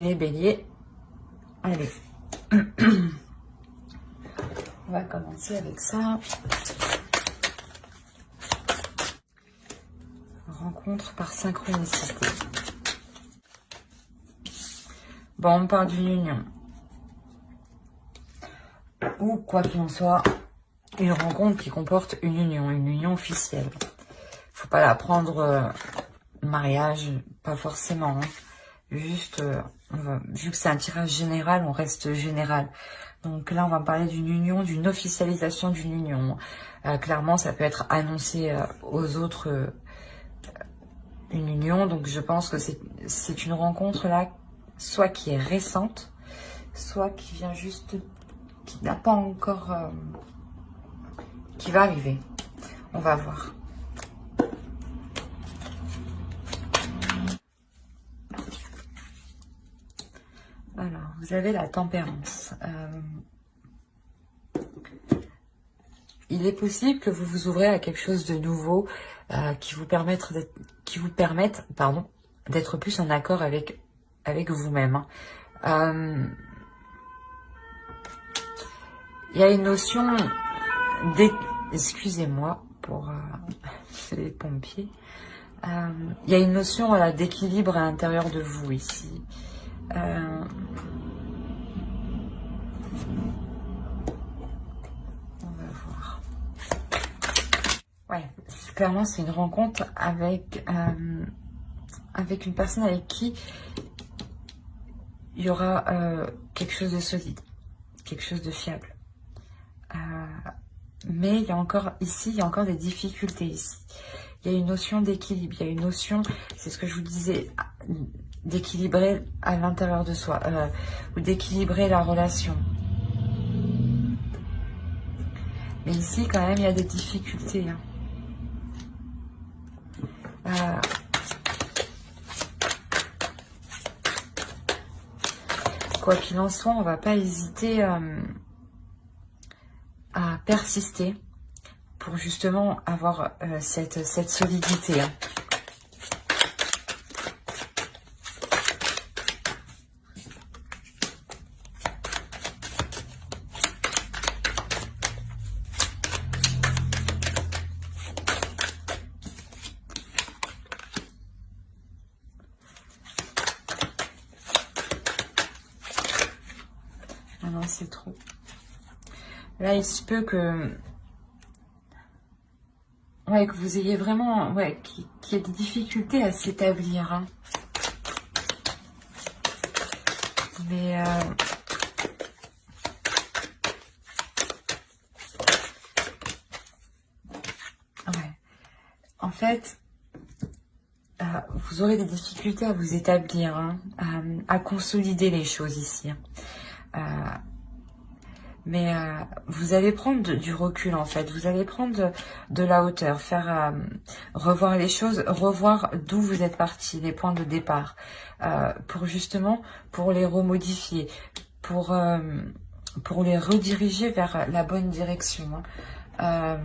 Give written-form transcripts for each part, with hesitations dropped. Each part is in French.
Les béliers, allez, on va commencer avec ça. Rencontre par synchronicité. Bon, on parle d'une union. Ou quoi qu'il en soit, une rencontre qui comporte une union officielle. Faut pas la prendre mariage, pas forcément. Hein. Juste, vu que c'est un tirage général, on reste général. Donc là, on va parler d'une union, d'une officialisation d'une union. Clairement, ça peut être annoncé aux autres une union. Donc je pense que c'est une rencontre là, soit qui est récente, soit qui vient juste, qui n'a pas encore, qui va arriver. On va voir. Alors, vous avez la tempérance. Il est possible que vous vous ouvrez à quelque chose de nouveau qui vous permette d'être plus en accord avec vous-même. Il y a une notion excusez-moi pour les pompiers. Il y a une notion d'équilibre à l'intérieur de vous ici. Ouais, clairement c'est une rencontre avec une personne avec qui il y aura quelque chose de solide, quelque chose de fiable. Mais il y a encore ici, il y a encore des difficultés ici. Il y a une notion d'équilibre, il y a une notion, c'est ce que je vous disais, d'équilibrer à l'intérieur de soi, ou d'équilibrer la relation. Mais ici quand même il y a des difficultés. Hein. Quoi qu'il en soit, on ne va pas hésiter à persister pour justement avoir cette solidité. Hein. Ah non, c'est trop. Là, il se peut que vous ayez vraiment, qu'il y ait des difficultés à s'établir. Hein. Mais en fait, vous aurez des difficultés à vous établir, hein, à consolider les choses ici. Mais vous allez prendre du recul en fait, vous allez prendre de la hauteur, faire revoir les choses, revoir d'où vous êtes parti, les points de départ, pour les remodifier, pour les rediriger vers la bonne direction. Hein.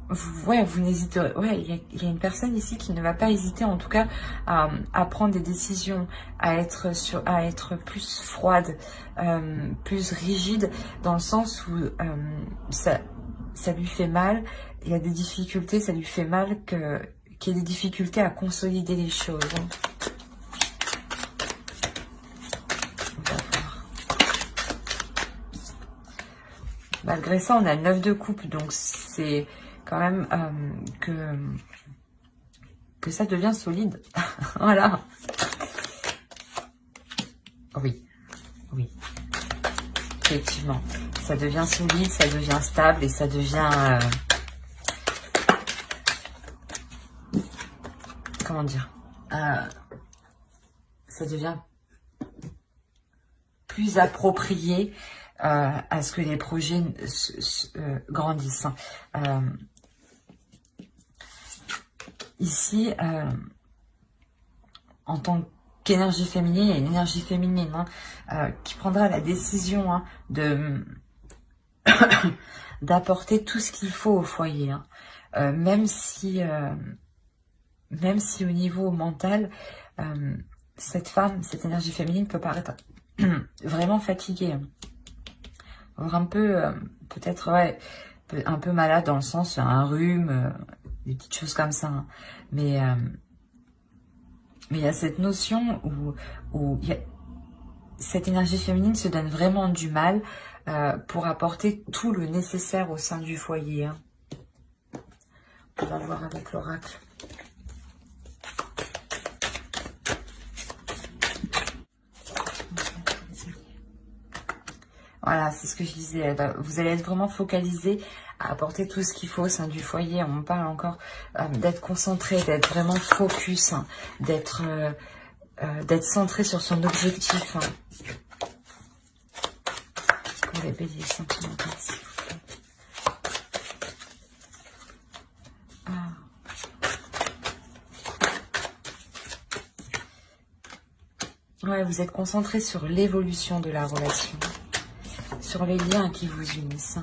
Vous n'hésitez, il y a une personne ici qui ne va pas hésiter en tout cas à prendre des décisions, à être plus froide, plus rigide, dans le sens où ça lui fait mal, il y a des difficultés, ça lui fait mal qu'il y ait des difficultés à consolider les choses. Hein. Malgré ça, on a le 9 de coupe, donc c'est quand même que ça devient solide. Voilà. Oui, effectivement. Ça devient solide, ça devient stable et ça devient... comment dire, ça devient plus approprié à ce que les projets grandissent. Ici, en tant qu'énergie féminine, il y a une énergie féminine qui prendra la décision d'apporter tout ce qu'il faut au foyer. Même si même si au niveau mental, cette femme, cette énergie féminine peut paraître vraiment fatiguée. Voire un peu, peut-être, ouais, un peu malade dans le sens, un rhume, des petites choses comme ça. Hein. Mais il y a cette notion où cette énergie féminine se donne vraiment du mal pour apporter tout le nécessaire au sein du foyer. Hein. On va voir avec l'oracle. Voilà, c'est ce que je disais. Vous allez être vraiment focalisé à apporter tout ce qu'il faut au sein du foyer. On parle encore d'être concentré, d'être vraiment focus, hein, d'être centré sur son objectif. Hein. Pour les béliers sentimentaux, s'il vous plaît. Ouais, vous êtes concentré sur l'évolution de la relation, sur les liens qui vous unissent.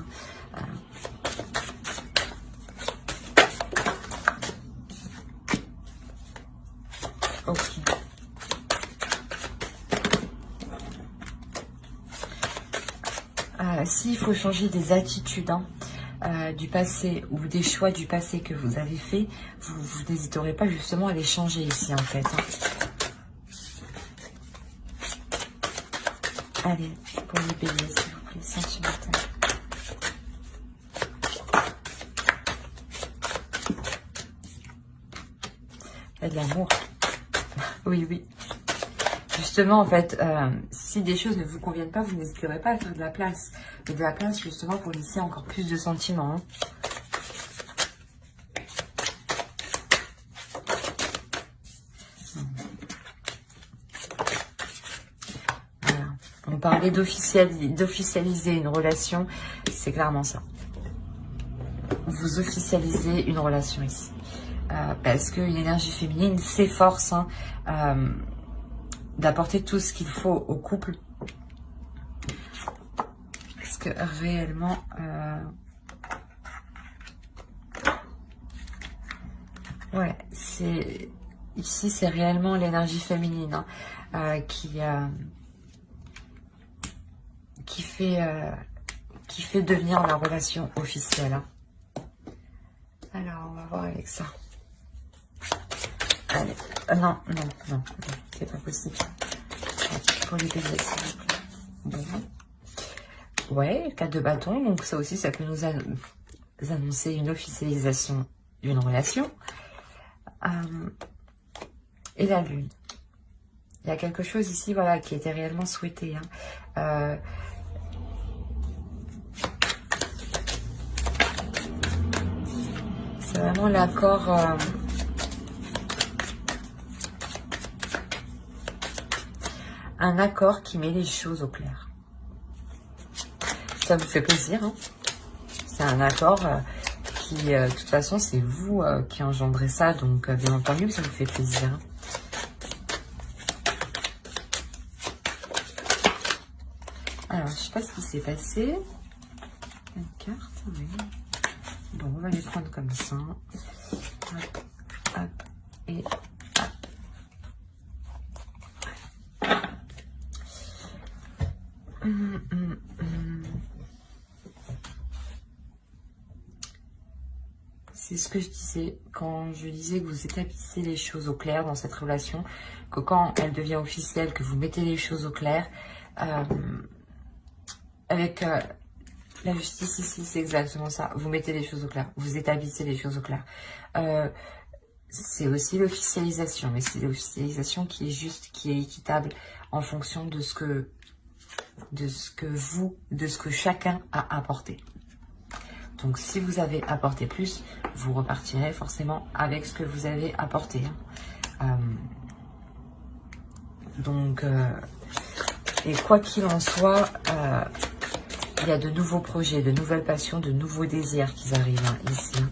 Ok. S'il faut changer des attitudes du passé ou des choix du passé que vous avez fait, vous n'hésiterez pas justement à les changer ici en fait. Hein. Allez, pour les béliers, s'il vous plaît, sentimental. Il y a de l'amour. Oui, oui. Justement, en fait, si des choses ne vous conviennent pas, vous n'hésiterez pas à faire de la place. Et de la place, justement, pour laisser encore plus de sentiments. Hein. Voilà. On parlait d'officialiser une relation, c'est clairement ça. Vous officialisez une relation ici. Parce qu'une énergie féminine s'efforce d'apporter tout ce qu'il faut au couple. Parce que réellement... ouais, ici c'est réellement l'énergie féminine qui fait devenir la relation officielle. Hein. Alors, on va voir avec ça. Allez, non, c'est pas possible. Pour les béliers, s'il vous plaît. Bon. Ouais, 4 de bâton, donc ça aussi, ça peut nous annoncer une officialisation d'une relation. Et la lune. Il y a quelque chose ici, voilà, qui était réellement souhaité. Hein. C'est vraiment l'accord... un accord qui met les choses au clair. Ça vous fait plaisir, hein? C'est un accord qui, de toute façon, c'est vous qui engendrez ça, donc bien entendu, ça vous fait plaisir. Hein? Alors, je sais pas ce qui s'est passé. Une carte, oui. Bon, on va les prendre comme ça. Hop, hop, et hop. C'est ce que je disais quand je disais que vous établissez les choses au clair dans cette relation, que quand elle devient officielle, que vous mettez les choses au clair. Avec la justice ici, c'est exactement ça. Vous mettez les choses au clair, vous établissez les choses au clair. C'est aussi l'officialisation, mais c'est l'officialisation qui est juste, qui est équitable en fonction de ce que chacun a apporté. Donc, si vous avez apporté plus, vous repartirez forcément avec ce que vous avez apporté. Hein. Et quoi qu'il en soit, il y a de nouveaux projets, de nouvelles passions, de nouveaux désirs qui arrivent hein, ici.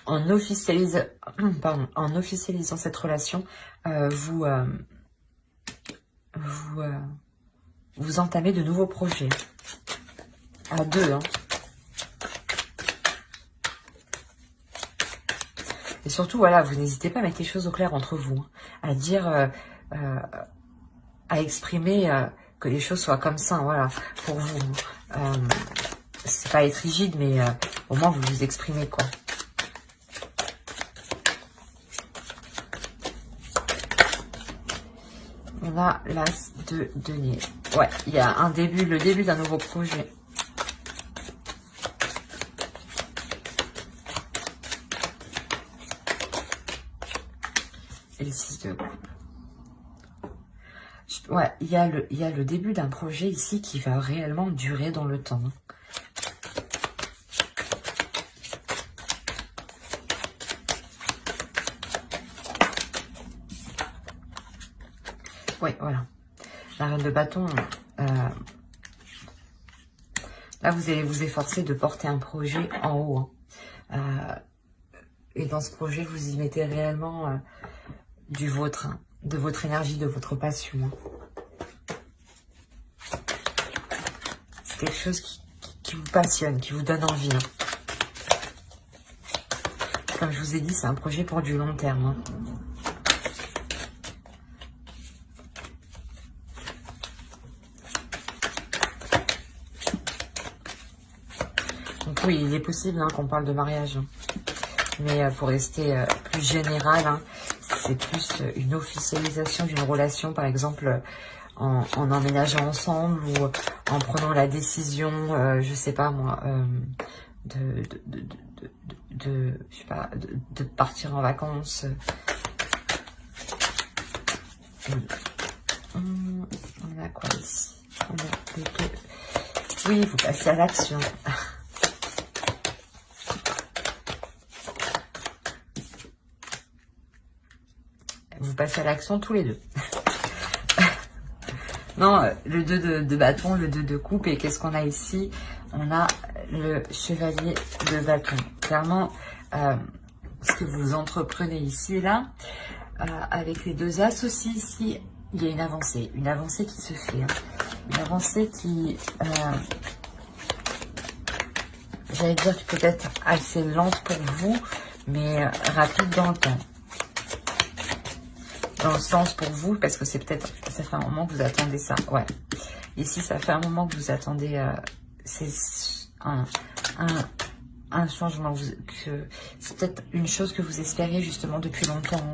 En officialisant cette relation, vous entamez de nouveaux projets. À deux, hein. Et surtout, voilà, vous n'hésitez pas à mettre les choses au clair entre vous, hein, à dire, à exprimer que les choses soient comme ça, voilà, pour vous. C'est pas être rigide, mais au moins vous vous exprimez, quoi. On a l'as de denier. Ouais, il y a un début, le début d'un nouveau projet. Et le 6 de coupe. Ouais, il y a le début d'un projet ici qui va réellement durer dans le temps. Oui, voilà. La reine de bâton. Là, vous allez vous efforcer de porter un projet en haut. Hein. Et dans ce projet, vous y mettez réellement du vôtre, hein, de votre énergie, de votre passion. Hein. C'est quelque chose qui vous passionne, qui vous donne envie. Hein. Comme je vous ai dit, c'est un projet pour du long terme. Hein. Donc oui, il est possible hein, qu'on parle de mariage. Hein. Mais pour rester plus général, hein, c'est plus une officialisation d'une relation, par exemple, en emménageant ensemble ou en prenant la décision, je sais pas moi, je sais pas, de partir en vacances. On a quoi ici? On a oui, vous passez à l'action. Vous passez à l'action tous les deux. Non, le 2 de bâton, le 2 de coupe. Et qu'est-ce qu'on a ici? On a le chevalier de bâton. Clairement, ce que vous entreprenez ici et là, avec les deux as aussi, ici, il y a une avancée qui se fait. Hein. Une avancée qui, j'allais dire peut-être assez lente pour vous, mais rapide dans le temps. Dans le sens pour vous, parce que c'est peut-être, ça fait un moment que vous attendez ça. Ouais. Ici, ça fait un moment que vous attendez, c'est un changement. C'est peut-être une chose que vous espériez justement depuis longtemps. Hein.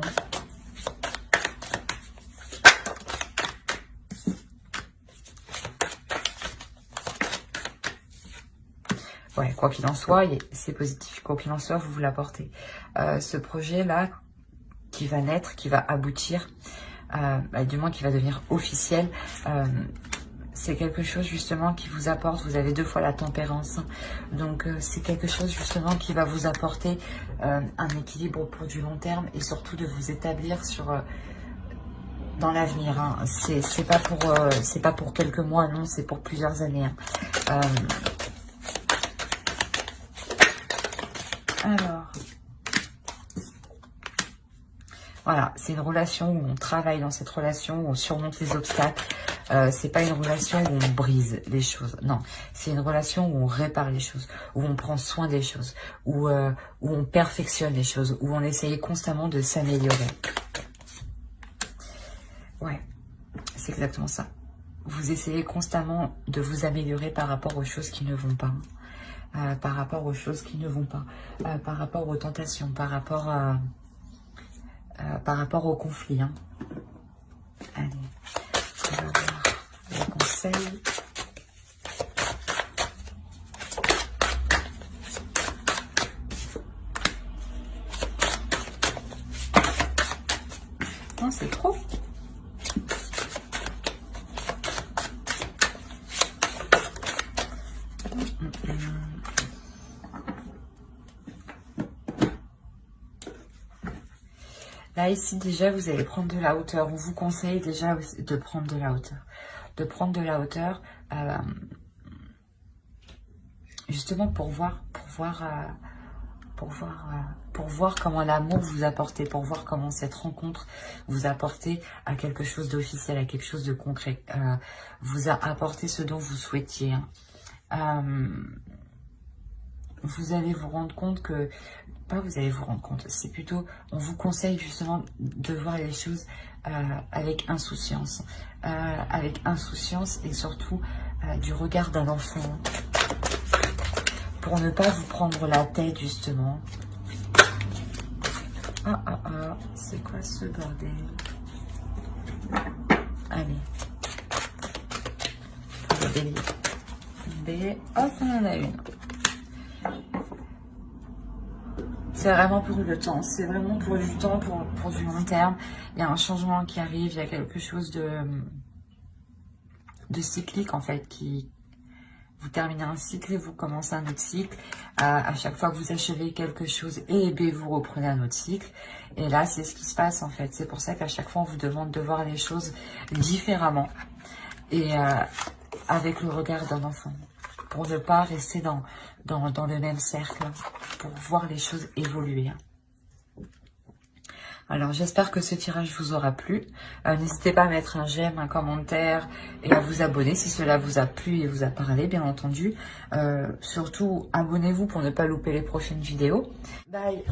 Ouais, quoi qu'il en soit, c'est positif. Quoi qu'il en soit, vous l'apportez. Ce projet-là, qui va naître, qui va aboutir, du moins qui va devenir officiel, c'est quelque chose justement qui vous apporte, vous avez 2 fois la tempérance, donc c'est quelque chose justement qui va vous apporter un équilibre pour du long terme et surtout de vous établir sur dans l'avenir. Hein. C'est pas pour quelques mois, non, c'est pour plusieurs années. Hein. Alors... Voilà, c'est une relation où on travaille dans cette relation, où on surmonte les obstacles. C'est pas une relation où on brise les choses. Non, c'est une relation où on répare les choses, où on prend soin des choses, où on perfectionne les choses, où on essaye constamment de s'améliorer. Ouais, c'est exactement ça. Vous essayez constamment de vous améliorer par rapport aux choses qui ne vont pas. Par rapport aux choses qui ne vont pas. Par rapport aux tentations, par rapport au conflit. Hein. Allez, on va voir les conseils. Non, c'est trop. Là, ici, déjà, vous allez prendre de la hauteur. On vous conseille déjà de prendre de la hauteur. De prendre de la hauteur, justement pour voir comment l'amour vous apportez, pour voir comment cette rencontre vous apportez à quelque chose d'officiel, à quelque chose de concret. Vous a apporté ce dont vous souhaitiez. Hein. vous allez vous rendre compte que, pas vous allez vous rendre compte, c'est plutôt, on vous conseille justement de voir les choses avec insouciance et surtout du regard d'un enfant, pour ne pas vous prendre la tête justement. C'est quoi ce bordel? Allez, le délire. B, hop, on en a une. C'est vraiment pour le temps, c'est vraiment pour du temps, pour du long terme. Il y a un changement qui arrive, il y a quelque chose de cyclique en fait, qui vous terminez un cycle et vous commencez un autre cycle. À chaque fois que vous achevez quelque chose, et bien vous reprenez un autre cycle. Et là, c'est ce qui se passe en fait. C'est pour ça qu'à chaque fois, on vous demande de voir les choses différemment et avec le regard d'un enfant, pour ne pas rester dans le même cercle, pour voir les choses évoluer. Alors, j'espère que ce tirage vous aura plu. N'hésitez pas à mettre un j'aime, un commentaire et à vous abonner si cela vous a plu et vous a parlé, bien entendu. Surtout, abonnez-vous pour ne pas louper les prochaines vidéos. Bye!